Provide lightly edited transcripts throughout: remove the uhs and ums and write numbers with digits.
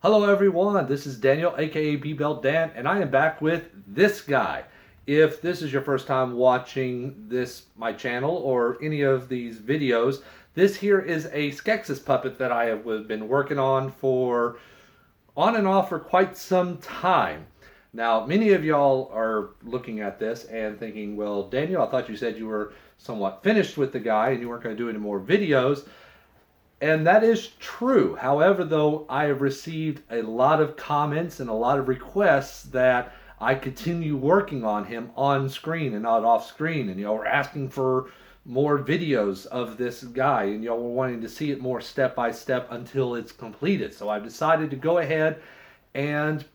Hello everyone, this is Daniel aka Bbeltdan and I am back with this guy. If this is your first time watching my channel or any of these videos, this here is a Skeksis puppet that I have been working on and off for quite some time. Now, many of y'all are looking at this and thinking, well, Daniel, I thought you said you were somewhat finished with the guy and you weren't going to do any more videos. And that is true. However, though, I have received a lot of comments and a lot of requests that I continue working on him on screen and not off screen. And y'all were asking for more videos of this guy, and y'all were wanting to see it more step by step until it's completed. So I've decided to go ahead and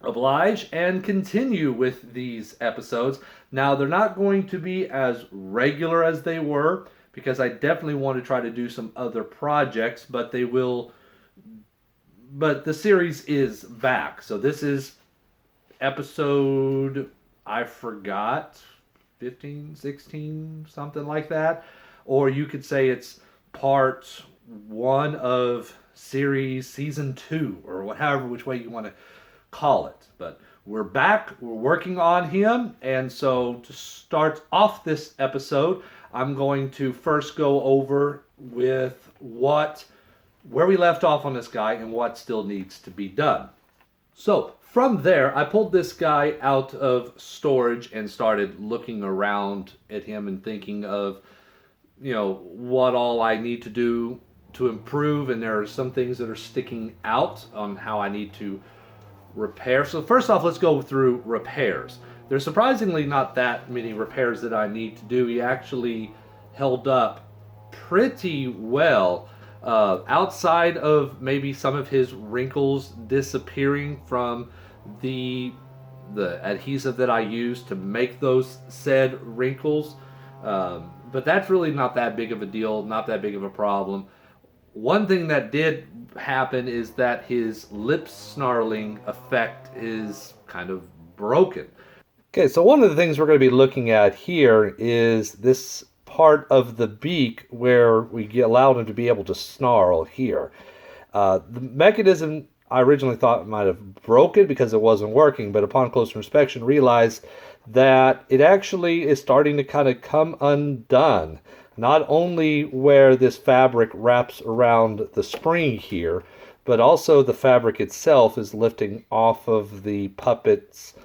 oblige and continue with these episodes. Now, they're not going to be as regular as they were because I definitely want to try to do some other projects, but the series is back. So this is episode, I forgot, 15, 16, something like that. Or you could say it's part 1 of season 2, or however which way you want to call it. But we're back, we're working on him, and so to start off this episode, I'm going to first go over with where we left off on this guy and what still needs to be done. So from there, I pulled this guy out of storage and started looking around at him and thinking of, what all I need to do to improve. And there are some things that are sticking out on how I need to repair. So first off, let's go through repairs. There's surprisingly not that many repairs that I need to do. He actually held up pretty well, outside of maybe some of his wrinkles disappearing from the adhesive that I used to make those said wrinkles. But that's really not that big of a deal, not that big of a problem. One thing that did happen is that his lip snarling effect is kind of broken. Okay, so one of the things we're going to be looking at here is this part of the beak where we allowed him to be able to snarl here. The mechanism I originally thought might have broken because it wasn't working, but upon closer inspection realized that it actually is starting to kind of come undone. Not only where this fabric wraps around the spring here, but also the fabric itself is lifting off of the puppet's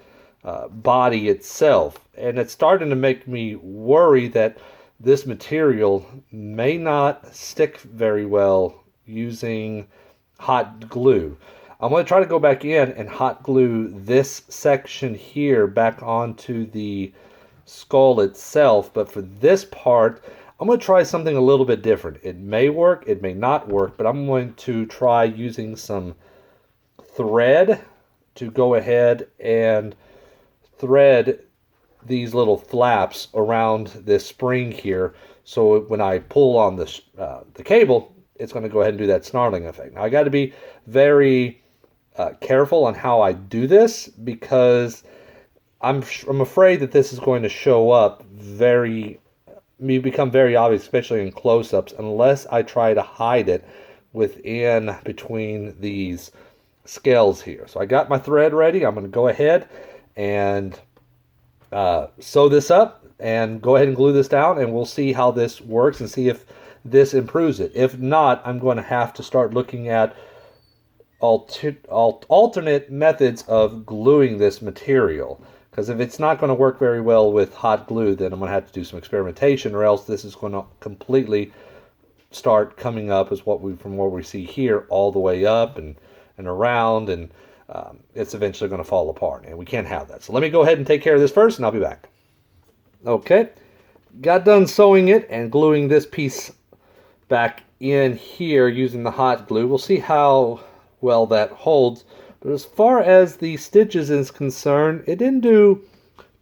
body itself. And it's starting to make me worry that this material may not stick very well using hot glue. I'm going to try to go back in and hot glue this section here back onto the skull itself, but for this part I'm going to try something a little bit different. It may work, it may not work, but I'm going to try using some thread to go ahead and thread these little flaps around this spring here, so when I pull on the cable, it's going to go ahead and do that snarling effect. Now I got to be very careful on how I do this because I'm afraid that this is going to show up become very obvious, especially in close-ups, unless I try to hide it between these scales here. So I got my thread ready. I'm going to go ahead and sew this up and go ahead and glue this down, and we'll see how this works and see if this improves it. If not, I'm going to have to start looking at alternate methods of gluing this material, because if it's not going to work very well with hot glue, then I'm going to have to do some experimentation, or else this is going to completely start coming up as from what we see here all the way up and around, and it's eventually going to fall apart, and we can't have that. So let me go ahead and take care of this first, and I'll be back. Okay, got done sewing it and gluing this piece back in here using the hot glue. We'll see how well that holds. But as far as the stitches is concerned, it didn't do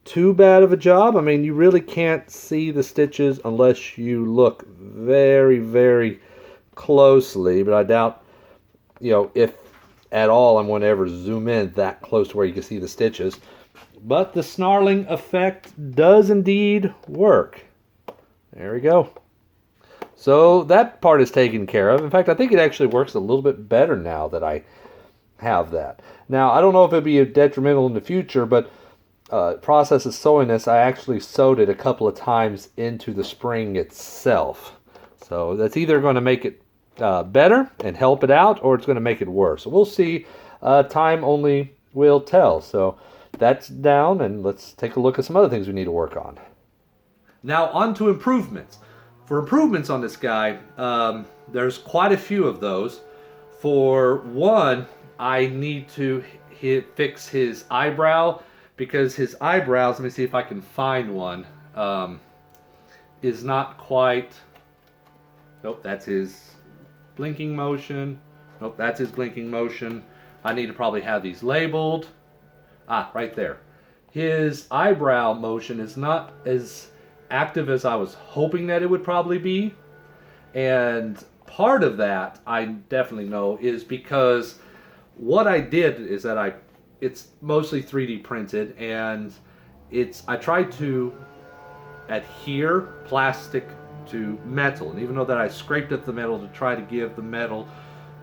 too bad of a job. I mean, you really can't see the stitches unless you look very, very closely. But I doubt, if at all I'm going to ever zoom in that close to where you can see the stitches. But the snarling effect does indeed work. There we go. So that part is taken care of. In fact, I think it actually works a little bit better now that I have that. Now, I don't know if it'd be detrimental in the future, but process of sewing this, I actually sewed it a couple of times into the spring itself. So that's either going to make it better and help it out, or it's going to make it worse. So we'll see. Time only will tell. So that's down, and let's take a look at some other things we need to work on. Now on to improvements. For improvements on this guy, there's quite a few of those. For one, I need to fix his eyebrow, because his eyebrows, let me see if I can find one, is not quite, nope, that's his blinking motion. Nope, that's his blinking motion. I need to probably have these labeled. Ah, right there. His eyebrow motion is not as active as I was hoping that it would probably be. And part of that, I definitely know, is because what I did is that it's mostly 3D printed, and I tried to adhere plastic to metal. And even though that I scraped at the metal to try to give the metal,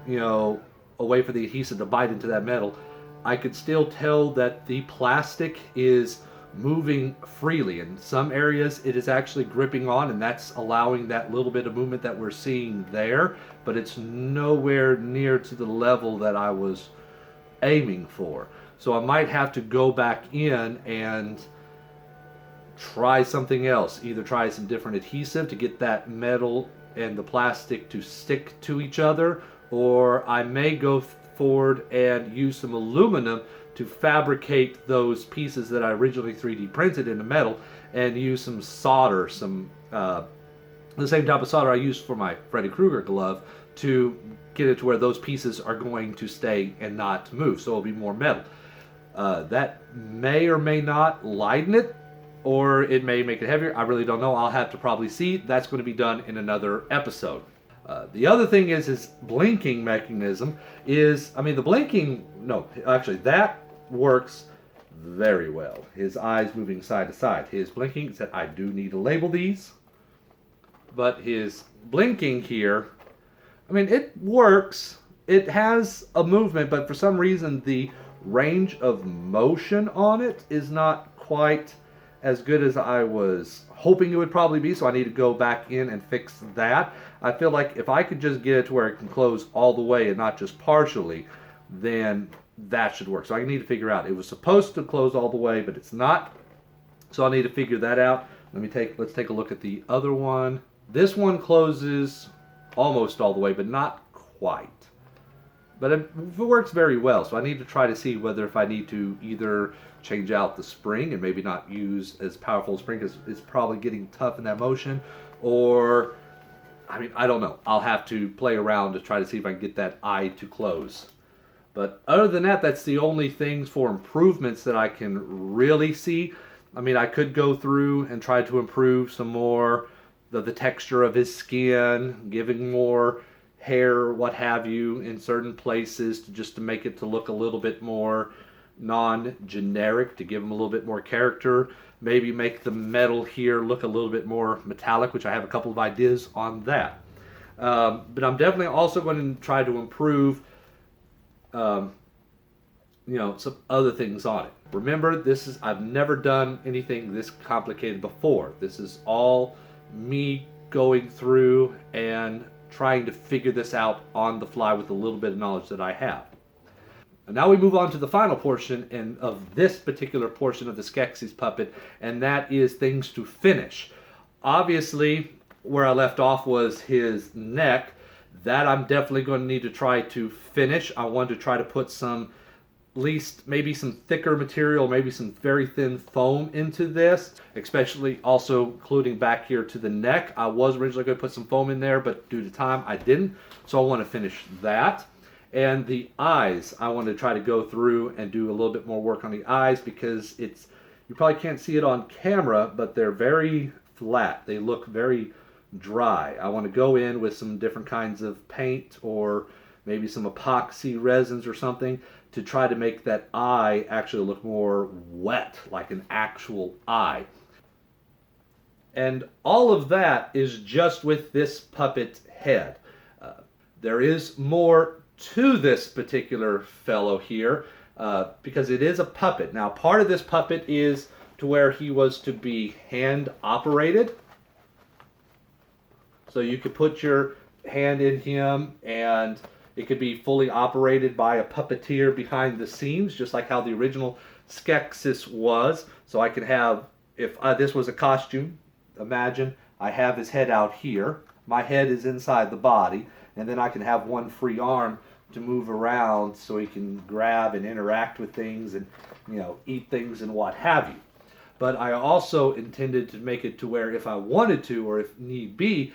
a way for the adhesive to bite into that metal, I could still tell that the plastic is moving freely. In some areas it is actually gripping on, and that's allowing that little bit of movement that we're seeing there, but it's nowhere near to the level that I was aiming for. So I might have to go back in and try something else. Either try some different adhesive to get that metal and the plastic to stick to each other, or I may go forward and use some aluminum to fabricate those pieces that I originally 3D printed into metal, and use some solder, the same type of solder I used for my Freddy Krueger glove, to get it to where those pieces are going to stay and not move, so it'll be more metal. That may or may not lighten it, or it may make it heavier. I really don't know. I'll have to probably see. That's going to be done in another episode. The other thing is his blinking mechanism is, the blinking, no, actually that works very well. His eyes moving side to side. His blinking, said I do need to label these, but his blinking here, it works. It has a movement, but for some reason the range of motion on it is not quite as good as I was hoping it would probably be, so I need to go back in and fix that. I feel like if I could just get it to where it can close all the way and not just partially, then that should work. So I need to figure out, it was supposed to close all the way, but it's not. So I need to figure that out. Let's take a look at the other one. This one closes almost all the way, but not quite. But it works very well, so I need to try to see whether if I need to either change out the spring and maybe not use as powerful a spring because it's probably getting tough in that motion, or, I don't know. I'll have to play around to try to see if I can get that eye to close. But other than that, that's the only things for improvements that I can really see. I could go through and try to improve some more the texture of his skin, giving more hair, what have you, in certain places to make it to look a little bit more non-generic, to give him a little bit more character. Maybe make the metal here look a little bit more metallic, which I have a couple of ideas on that. But I'm definitely also going to try to improve some other things on it. Remember, I've never done anything this complicated before. This is all me going through and trying to figure this out on the fly with a little bit of knowledge that I have. And now we move on to the final portion of this particular portion of the Skeksis puppet, and that is things to finish. Obviously, where I left off was his neck. That I'm definitely going to need to try to finish. I want to try to put maybe some thicker material, maybe some very thin foam into this, especially also including back here to the neck. I was originally going to put some foam in there, but due to time I didn't, so I want to finish that. And the eyes, I want to try to go through and do a little bit more work on the eyes, because you probably can't see it on camera, but they're very flat. They look very dry. I want to go in with some different kinds of paint, or maybe some epoxy resins or something, to try to make that eye actually look more wet, like an actual eye. And all of that is just with this puppet head. There is more to this particular fellow here, because it is a puppet. Now, part of this puppet is to where he was to be hand operated. So you could put your hand in him and it could be fully operated by a puppeteer behind the scenes, just like how the original Skeksis was. So I could have, if this was a costume, imagine I have his head out here. My head is inside the body, and then I can have one free arm to move around so he can grab and interact with things and, eat things and what have you. But I also intended to make it to where if I wanted to, or if need be,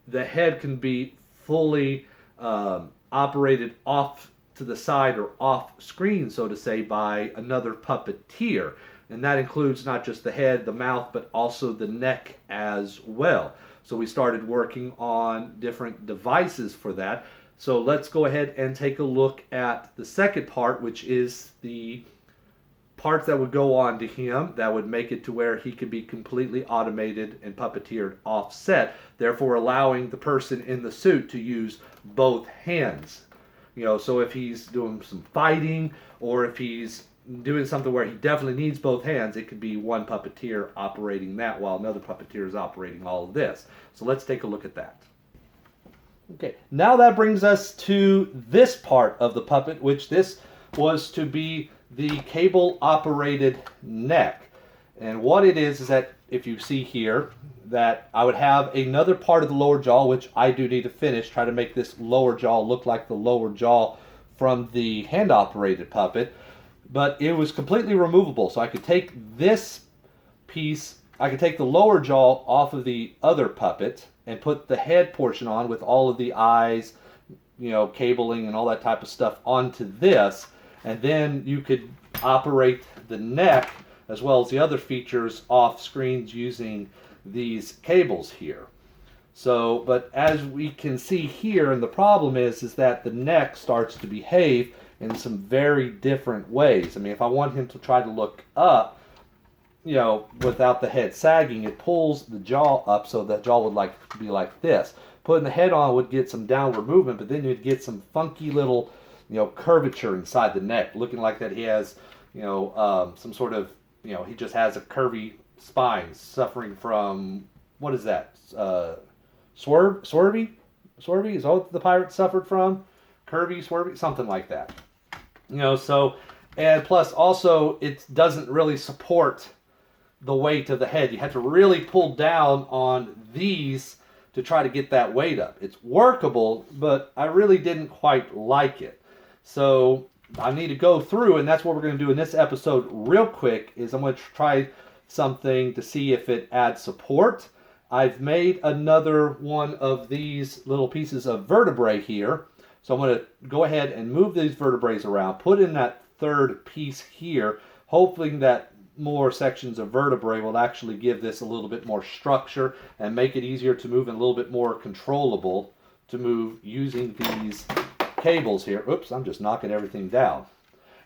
the head can be fully operated off to the side or off screen, so to say, by another puppeteer. And that includes not just the head, the mouth, but also the neck as well. So we started working on different devices for that. So let's go ahead and take a look at the second part, which is the parts that would go on to him that would make it to where he could be completely automated and puppeteered offset, therefore allowing the person in the suit to use both hands. So if he's doing some fighting, or if he's doing something where he definitely needs both hands, it could be one puppeteer operating that while another puppeteer is operating all of this. So let's take a look at that. Okay, now that brings us to this part of the puppet, which this was to be the cable operated neck. And what it is that if you see here, that I would have another part of the lower jaw, which I do need to finish, try to make this lower jaw look like the lower jaw from the hand operated puppet. But it was completely removable, so I could take this piece, I could take the lower jaw off of the other puppet and put the head portion on with all of the eyes, cabling and all that type of stuff onto this, and then you could operate the neck as well as the other features off screens using these cables here. So, but as we can see here, and the problem is that the neck starts to behave in some very different ways. I mean, if I want him to try to look up, without the head sagging, it pulls the jaw up so that jaw would be like this. Putting the head on would get some downward movement, but then you'd get some funky little, curvature inside the neck, looking like that he has, some sort of, he just has a curvy spine, suffering from, what is that? Swervy? Is that what the pirate suffered from? Curvy, swervy, something like that. So, and plus also it doesn't really support the weight of the head. You have to really pull down on these to try to get that weight up. It's workable, but I really didn't quite like it. So I need to go through, and that's what we're going to do in this episode real quick, is I'm going to try something to see if it adds support. I've made another one of these little pieces of vertebrae here. So I'm going to go ahead and move these vertebrae around, put in that third piece here, hoping that more sections of vertebrae will actually give this a little bit more structure and make it easier to move and a little bit more controllable to move using these cables here. Oops, I'm just knocking everything down.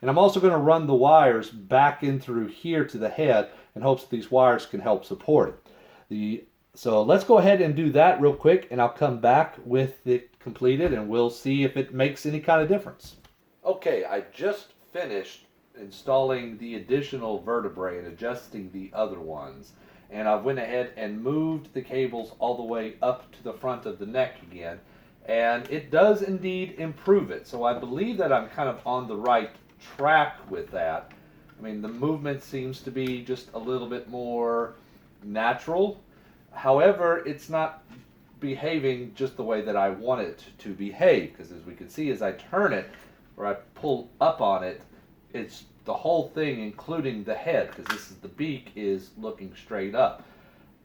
And I'm also going to run the wires back in through here to the head in hopes that these wires can help support it. So let's go ahead and do that real quick, and I'll come back with it completed and we'll see if it makes any kind of difference. Okay, I just finished installing the additional vertebrae and adjusting the other ones, and I went ahead and moved the cables all the way up to the front of the neck again, and it does indeed improve it. So I believe that I'm kind of on the right track with that. I mean, the movement seems to be just a little bit more natural. However, it's not behaving just the way that I want it to behave, because as we can see, as I turn it or I pull up on it, it's the whole thing, including the head, because this is the beak, is looking straight up.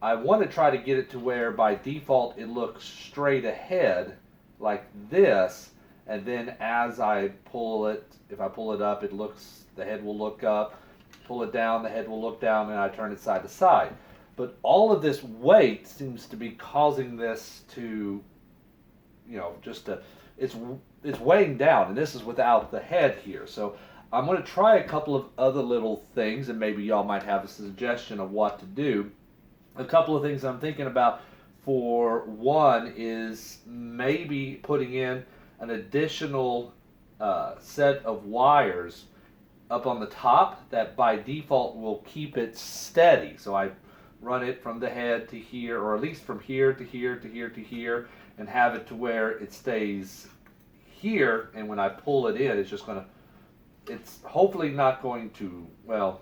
I want to try to get it to where by default it looks straight ahead like this, and then as I pull it, if I pull it up, the head will look up, pull it down, the head will look down, and I turn it side to side. But all of this weight seems to be causing this to, it's weighing down, and this is without the head here. So I'm going to try a couple of other little things, and maybe y'all might have a suggestion of what to do. A couple of things I'm thinking about, for one, is maybe putting in an additional set of wires up on the top that by default will keep it steady. So I run it from the head to here, or at least from here to here to here to here, and have it to where it stays here, and when I pull it in, it's just going to, it's hopefully not going to, well,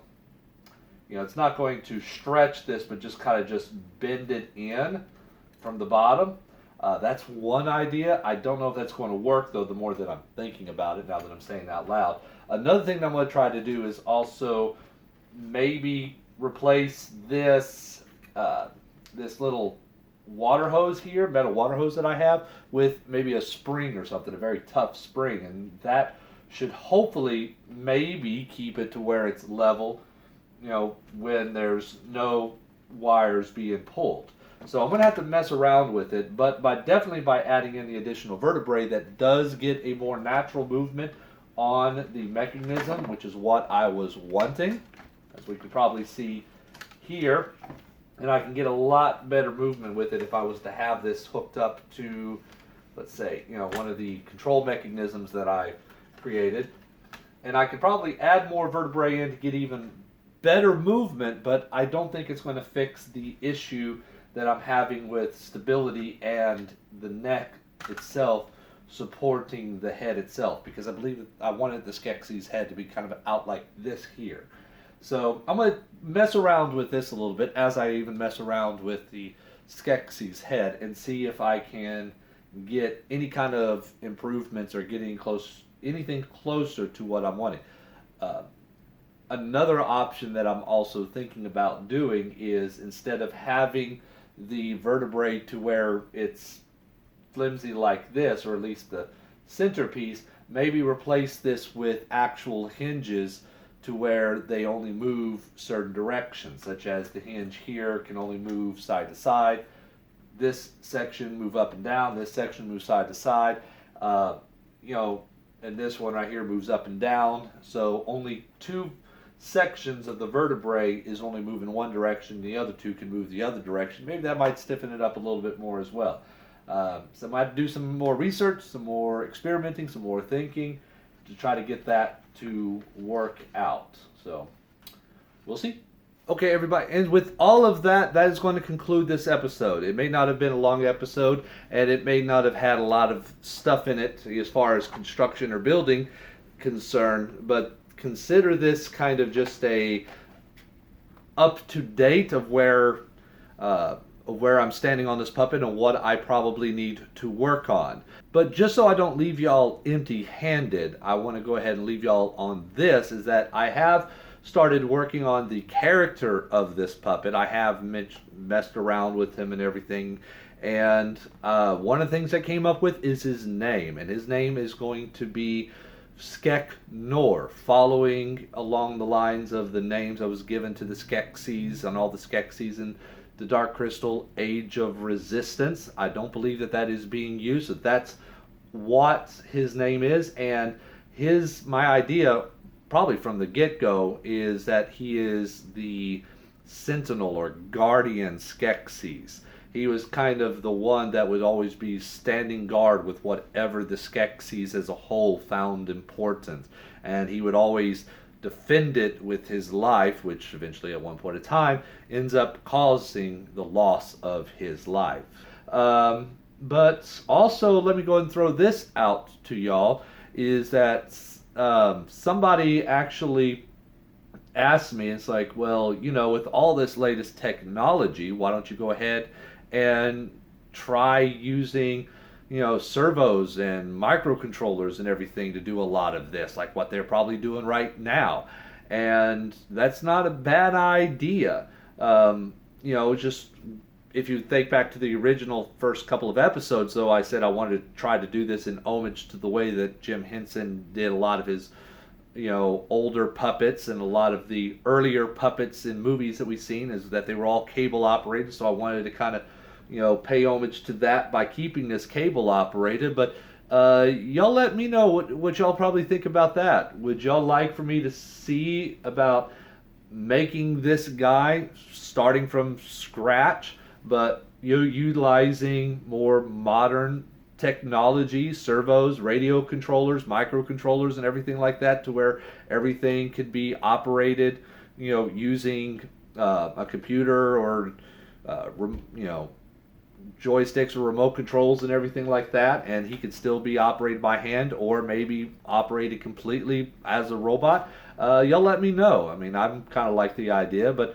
it's not going to stretch this, but just kind of just bend it in from the bottom. That's one idea. I don't know if that's going to work, though, the more that I'm thinking about it, now that I'm saying it out loud. Another thing that I'm going to try to do is also maybe replace this this little water hose here, metal water hose that I have, with maybe a spring or something, a very tough spring, and that should hopefully maybe keep it to where it's level, when there's no wires being pulled. So I'm going to have to mess around with it, but definitely by adding in the additional vertebrae, that does get a more natural movement on the mechanism, which is what I was wanting, as we can probably see here. And I can get a lot better movement with it if I was to have this hooked up to, let's say, one of the control mechanisms that I created. And I could probably add more vertebrae in to get even better movement, but I don't think it's going to fix the issue that I'm having with stability and the neck itself supporting the head itself, because I believe that I wanted the Skeksis head to be kind of out like this here. So I'm going to mess around with this a little bit, as I even mess around with the Skeksis head, and see if I can get any kind of improvements or getting anything closer to what I'm wanting. Another option that I'm also thinking about doing is, instead of having the vertebrae to where it's flimsy like this, or at least the centerpiece, maybe replace this with actual hinges to where they only move certain directions, such as the hinge here can only move side to side, this section move up and down, this section moves side to side, and this one right here moves up and down. So only two sections of the vertebrae is only moving one direction, the other two can move the other direction. Maybe that might stiffen it up a little bit more as well. So I might do some more research, some more experimenting, some more thinking to try to get that to work out. So we'll see. Okay, everybody, and with all of that, that is going to conclude this episode. It may not have been a long episode, and it may not have had a lot of stuff in it as far as construction or building concerned, but consider this kind of just a up to date of where I'm standing on this puppet and what I probably need to work on. But just so I don't leave y'all empty-handed, I want to go ahead and leave y'all on this, is that I have started working on the character of this puppet. I have messed around with him and everything, and one of the things I came up with is his name, and his name is going to be Skeknor, following along the lines of the names I was given to the Skeksis and all the Skeksis in the Dark Crystal Age of Resistance. I don't believe that that is being used, so that's what his name is. And my idea, probably from the get-go, is that he is the Sentinel or Guardian Skeksis. He was kind of the one that would always be standing guard with whatever the Skeksis as a whole found important. And he would always defend it with his life, which eventually at one point in time ends up causing the loss of his life. But also, let me go and throw this out to y'all, is that somebody actually asked me, it's like, well, with all this latest technology, why don't you go ahead and try using servos and microcontrollers and everything to do a lot of this, like what they're probably doing right now. And that's not a bad idea. Just if you think back to the original first couple of episodes, though, I said I wanted to try to do this in homage to the way that Jim Henson did a lot of his older puppets, and a lot of the earlier puppets in movies that we've seen, is that they were all cable operated. So I wanted to kind of pay homage to that by keeping this cable operated. But y'all let me know what y'all probably think about that. Would y'all like for me to see about making this guy starting from scratch, but utilizing more modern technology, servos, radio controllers, microcontrollers, and everything like that, to where everything could be operated, using a computer or joysticks or remote controls and everything like that, and he could still be operated by hand or maybe operated completely as a robot. Y'all let me know. I mean, I'm kind of like the idea, but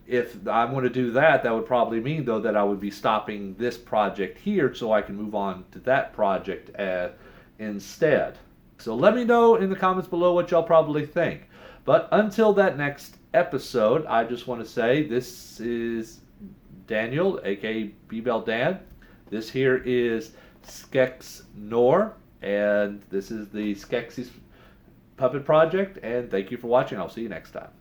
if I'm going to do that, that would probably mean, though, that I would be stopping this project here so I can move on to that project instead. So let me know in the comments below what y'all probably think. But until that next episode, I just want to say this is Daniel, aka Bbeltdan. This here is Skeksis, and this is the Skeksis Puppet Project, and thank you for watching. I'll see you next time.